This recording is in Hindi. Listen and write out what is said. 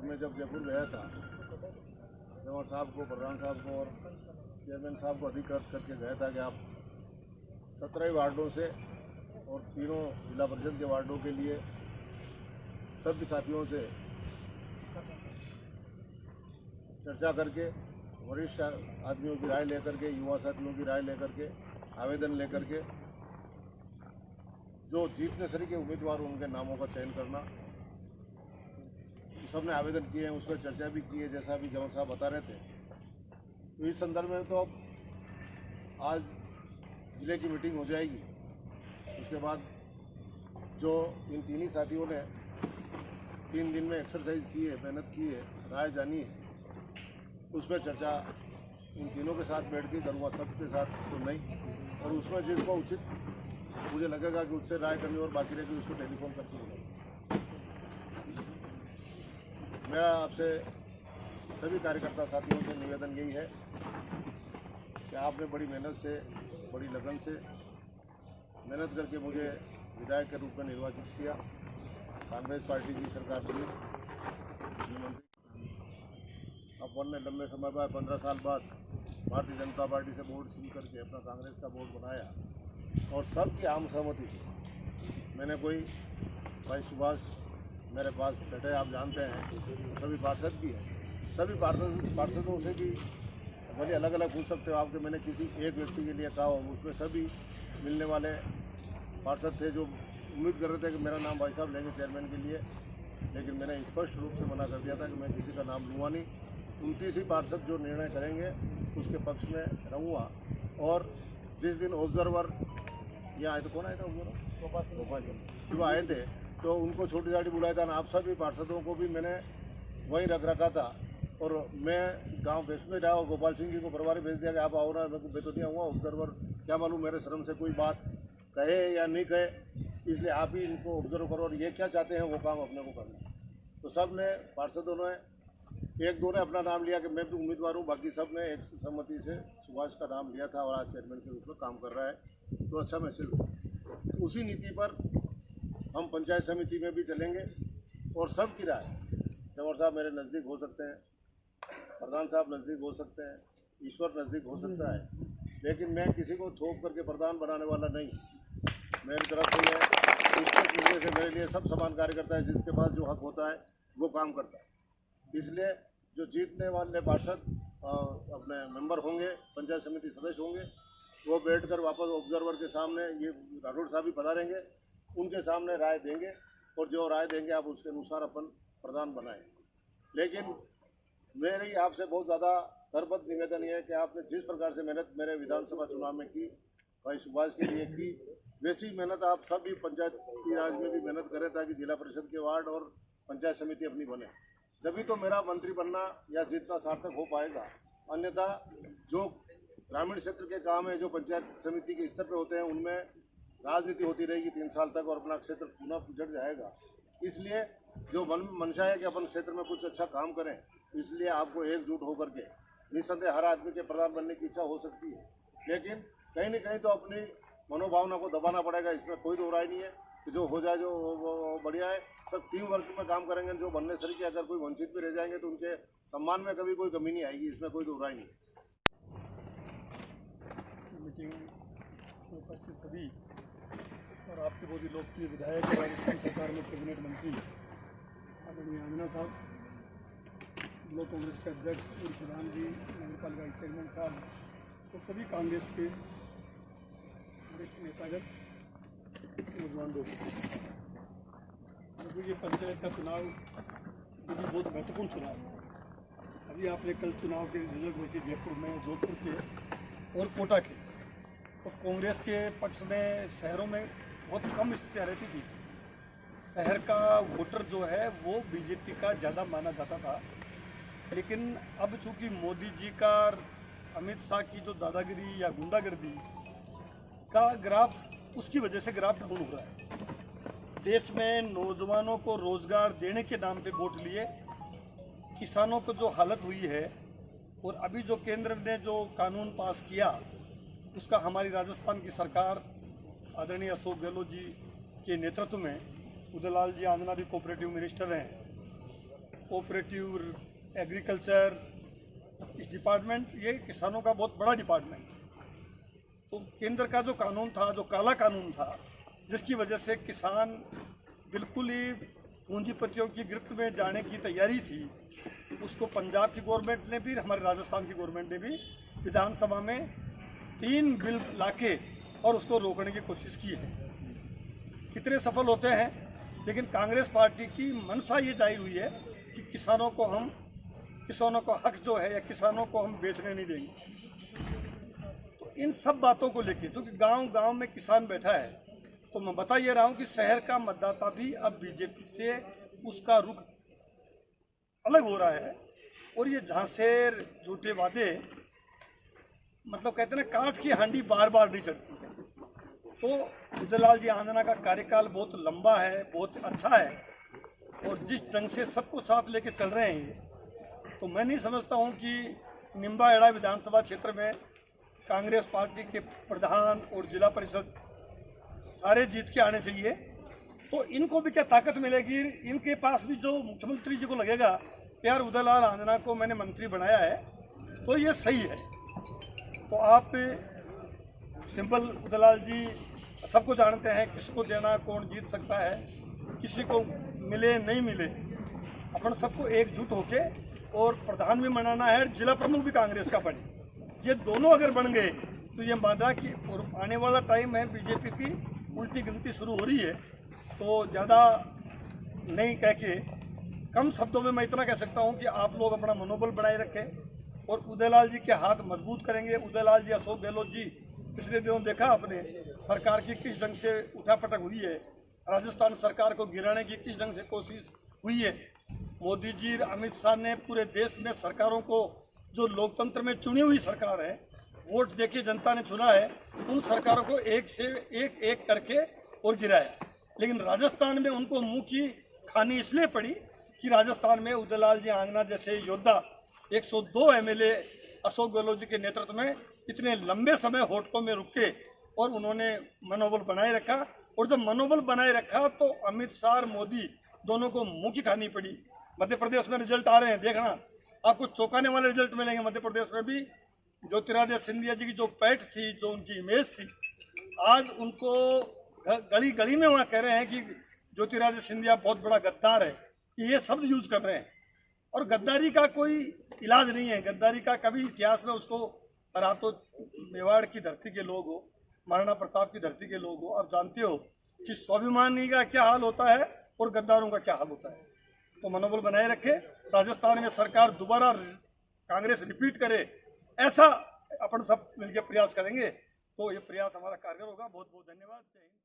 मैं जब जयपुर गया था, जवाहर साहब को, प्रधान साहब को और चेयरमैन साहब को अधिकृत करके गया था कि आप 17 वार्डों से और तीनों जिला परिषद के वार्डों के लिए सभी साथियों से चर्चा करके, वरिष्ठ आदमियों की राय लेकर के, युवा साथियों की राय लेकर के, आवेदन लेकर के जो जीतने सरी के उम्मीदवार उनके नामों का चयन करना, सबने आवेदन किए हैं, उस पर चर्चा भी की है, जैसा भी जवाहर साहब बता रहे थे। तो इस संदर्भ में तो आज जिले की मीटिंग हो जाएगी। उसके बाद जो इन तीन ही साथियों ने 3 दिन में एक्सरसाइज की है, मेहनत की है, राय जानी है, उस पर चर्चा इन तीनों के साथ बैठ के करूँगा, सबके साथ तो नहीं। और उसमें जिसको उचित मुझे लगेगा कि उससे राय करनी और बाकी रहेगी, उसको टेलीफोन करके बोलूँगा। मेरा आपसे सभी कार्यकर्ता साथियों से निवेदन यही है कि आपने बड़ी मेहनत से, बड़ी लगन से मेहनत करके मुझे विधायक के रूप में निर्वाचित किया। कांग्रेस पार्टी की सरकार थी, मंत्री अपन ने लंबे समय बाद 15 साल बाद भारतीय जनता पार्टी से बोर्ड सील करके अपना कांग्रेस का बोर्ड बनाया और सबकी आम सहमति थी। मैंने कोई भाई सुभाष मेरे पास बैठे, आप जानते हैं, सभी पार्षद भी हैं, सभी पार्षदों से भी भले अलग अलग पूछ सकते हो आपके, मैंने किसी एक व्यक्ति के लिए कहा हो, उसमें सभी मिलने वाले पार्षद थे जो उम्मीद कर रहे थे कि मेरा नाम भाई साहब लेंगे चेयरमैन के लिए, लेकिन मैंने स्पष्ट रूप से मना कर दिया था कि मैं किसी का नाम लूँगा नहीं। 29 ही पार्षद जो निर्णय करेंगे उसके पक्ष में रहूँगा। और जिस दिन ऑब्जर्वर यहाँ आए थे, कौन आया था ऑब्जर्वर? गोपाल जी आए थे, तो उनको छोटी दाढ़ी बुलाया था ना, आप सभी पार्षदों को भी मैंने वहीं रख रखा था। और मैं गांव बेस में रहा और गोपाल सिंह जी को प्रभारी भेज दिया कि आप आओ ना, मैं तो नहीं आऊँगा, ऑब्जर्वर क्या मालूम मेरे शर्म से कोई बात कहे या नहीं कहे, इसलिए आप ही इनको ऑब्जर्व करो और ये क्या चाहते हैं वो काम अपने को करना। तो सब ने, पार्षदों ने, एक दो ने अपना नाम लिया कि मैं भी उम्मीदवार हूँ, बाकी सब ने एक सहमति से सुभाष का नाम लिया था और आज चेयरमैन के रूप में काम कर रहा है, तो अच्छा मैसेज। उसी नीति पर हम पंचायत समिति में भी चलेंगे और सबकी राय, जवाहर साहब मेरे नज़दीक हो सकते हैं, प्रधान साहब नज़दीक हो सकते हैं, ईश्वर नज़दीक हो सकता है, लेकिन मैं किसी को थोप करके प्रधान बनाने वाला नहीं। मेरी तरफ से मिलने से मेरे लिए सब समान कार्यकर्ता है, जिसके पास जो हक होता है वो काम करता है। इसलिए जो जीतने वाले पार्षद अपने मेंबर होंगे, पंचायत समिति सदस्य होंगे, वो बैठकर वापस ऑब्जर्वर के सामने, ये राठौड़ साहब भी पधारेंगे, उनके सामने राय देंगे और जो राय देंगे आप उसके अनुसार अपन प्रधान बनाएं। लेकिन मेरी आपसे बहुत ज़्यादा करबद्ध निवेदन ये है कि आपने जिस प्रकार से मेहनत मेरे विधानसभा चुनाव में की, भाई सुभाष के लिए की, वैसी मेहनत आप सभी पंचायती राज में भी मेहनत करें ताकि जिला परिषद के वार्ड और पंचायत समिति अपनी बने। जभी तो मेरा मंत्री बनना या जीतना सार्थक हो पाएगा। अन्यथा जो ग्रामीण क्षेत्र के काम है, जो पंचायत समिति के स्तर पे होते हैं, उनमें राजनीति होती रहेगी 3 साल तक और अपना क्षेत्र पुनः उजड़ जाएगा। इसलिए जो मंशा है कि अपन क्षेत्र में कुछ अच्छा काम करें, इसलिए आपको एकजुट होकर के, निस्संदेह हर आदमी के प्रधान बनने की इच्छा हो सकती है, लेकिन कहीं न कहीं तो अपनी मनोभावना को दबाना पड़ेगा। इसमें कोई दो राय नहीं है कि जो हो जाए जो वो बढ़िया है। सब टीम वर्क में काम करेंगे। जो बनने सरी के अगर कोई वंचित भी रह जाएंगे तो उनके सम्मान में कभी कोई कमी नहीं आएगी, इसमें कोई दो राय नहीं है। मीटिंग में उपस्थित सभी और आपके बहुत ही लोकप्रिय विधायक और राजस्थान सरकार में कैबिनेट मंत्री आदरणीय आंजना साहब, ब्लॉक कांग्रेस के अध्यक्ष और प्रधान जी, नगर पालिका के चेयरमैन साहब और सभी कांग्रेस के वरिष्ठ नेतागण, नौजवान दोस्त, ये पंचायत का चुनाव ये भी बहुत महत्वपूर्ण चुनाव है। अभी आपने कल चुनाव के रिजल्ट देखे जयपुर में, जोधपुर के और कोटा के, और कांग्रेस के पक्ष में शहरों में बहुत कम स्थितियाँ रहती थी। शहर का वोटर जो है वो बीजेपी का ज़्यादा माना जाता था, लेकिन अब चूंकि मोदी जी का, अमित शाह की जो दादागिरी या गुंडागर्दी का ग्राफ, उसकी वजह से ग्राफ डाउन हो रहा है। देश में नौजवानों को रोजगार देने के नाम पे वोट लिए, किसानों को जो हालत हुई है, और अभी जो केंद्र ने जो कानून पास किया उसका हमारी राजस्थान की सरकार आदरणीय अशोक गहलोत जी के नेतृत्व में, उदयलाल जी आंजना भी कोऑपरेटिव मिनिस्टर हैं, कोऑपरेटिव, एग्रीकल्चर, इस डिपार्टमेंट, ये किसानों का बहुत बड़ा डिपार्टमेंट है। तो केंद्र का जो कानून था, जो काला कानून था, जिसकी वजह से किसान बिल्कुल ही पूंजीपतियों की गिरफ्त में जाने की तैयारी थी, उसको पंजाब की गवर्नमेंट ने भी, हमारे राजस्थान की गवर्नमेंट ने भी विधानसभा में 3 बिल लाके और उसको रोकने की कोशिश की है। कितने सफल होते हैं, लेकिन कांग्रेस पार्टी की मंशा ये जाहिर हुई है कि किसानों को हक जो है, या किसानों को हम बेचने नहीं देंगे। तो इन सब बातों को लेकर, क्योंकि गांव-गांव में किसान बैठा है, तो मैं बता ये रहा हूं कि शहर का मतदाता भी अब बीजेपी से उसका रुख अलग हो रहा है। और ये झांसेर, झूठे वादे, मतलब कहते हैं ना, काठ की हांडी बार बार नहीं चढ़ती है। तो उदयलाल जी आंजना का कार्यकाल बहुत लंबा है, बहुत अच्छा है, और जिस ढंग से सबको साथ लेके चल रहे हैं, तो मैं नहीं समझता हूं कि निम्बाहेड़ा विधानसभा क्षेत्र में कांग्रेस पार्टी के प्रधान और जिला परिषद सारे जीत के आने चाहिए। तो इनको भी क्या ताकत मिलेगी? इनके पास भी जो मुख्यमंत्री जी को लगेगा यार उदयलाल आंजना को मैंने मंत्री बनाया है, तो ये सही है। तो आप सिंपल, उदयलाल जी सबको जानते हैं किसको देना, कौन जीत सकता है, किसी को मिले नहीं मिले, अपन सबको एकजुट होके और प्रधान भी बनाना है, जिला प्रमुख भी कांग्रेस का बने। ये दोनों अगर बन गए तो ये माना कि आने वाला टाइम है, बीजेपी की उल्टी गिनती शुरू हो रही है। तो ज़्यादा नहीं कह के कम शब्दों में मैं इतना कह सकता हूं कि आप लोग अपना मनोबल बनाए रखें और उदयलाल जी के हाथ मजबूत करेंगे। उदयलाल जी, अशोक गहलोत जी, पिछले दिनों देखा आपने सरकार की किस ढंग से उठापटक हुई है, राजस्थान सरकार को गिराने की किस ढंग से कोशिश हुई है। मोदी जी, अमित शाह ने पूरे देश में सरकारों को, जो लोकतंत्र में चुनी हुई सरकार है, वोट देके जनता ने चुना है, उन सरकारों को एक से एक करके और गिराया। लेकिन राजस्थान में उनको मुंह की खानी इसलिए पड़ी कि राजस्थान में उदयलाल जी आंजना जैसे योद्धा, 102 एमएलए अशोक गहलोत जी के नेतृत्व में इतने लंबे समय होटलों में रुके और उन्होंने मनोबल बनाए रखा। और जब मनोबल बनाए रखा तो अमित शाह और मोदी दोनों को मुंह की खानी पड़ी। मध्य प्रदेश में रिजल्ट आ रहे हैं, देखना आपको चौंकाने वाले रिजल्ट मिलेंगे। मध्य प्रदेश में भी ज्योतिरादित्य सिंधिया जी की जो पैठ थी, जो उनकी इमेज थी, आज उनको गली गली में वहाँ कह रहे हैं कि ज्योतिरादित्य सिंधिया बहुत बड़ा गद्दार है, कि ये शब्द यूज कर रहे हैं। और गद्दारी का कोई इलाज नहीं है, गद्दारी का कभी इतिहास में उसको, और आप तो मेवाड़ की धरती के लोग हो, महाराणा प्रताप की धरती के लोग हो, आप जानते हो कि स्वाभिमानी का क्या हाल होता है और गद्दारों का क्या हाल होता है। तो मनोबल बनाए रखे, राजस्थान में सरकार दोबारा कांग्रेस रिपीट करे, ऐसा अपन सब मिलकर प्रयास करेंगे, तो ये प्रयास हमारा कारगर होगा। बहुत बहुत धन्यवाद। जय हिंद।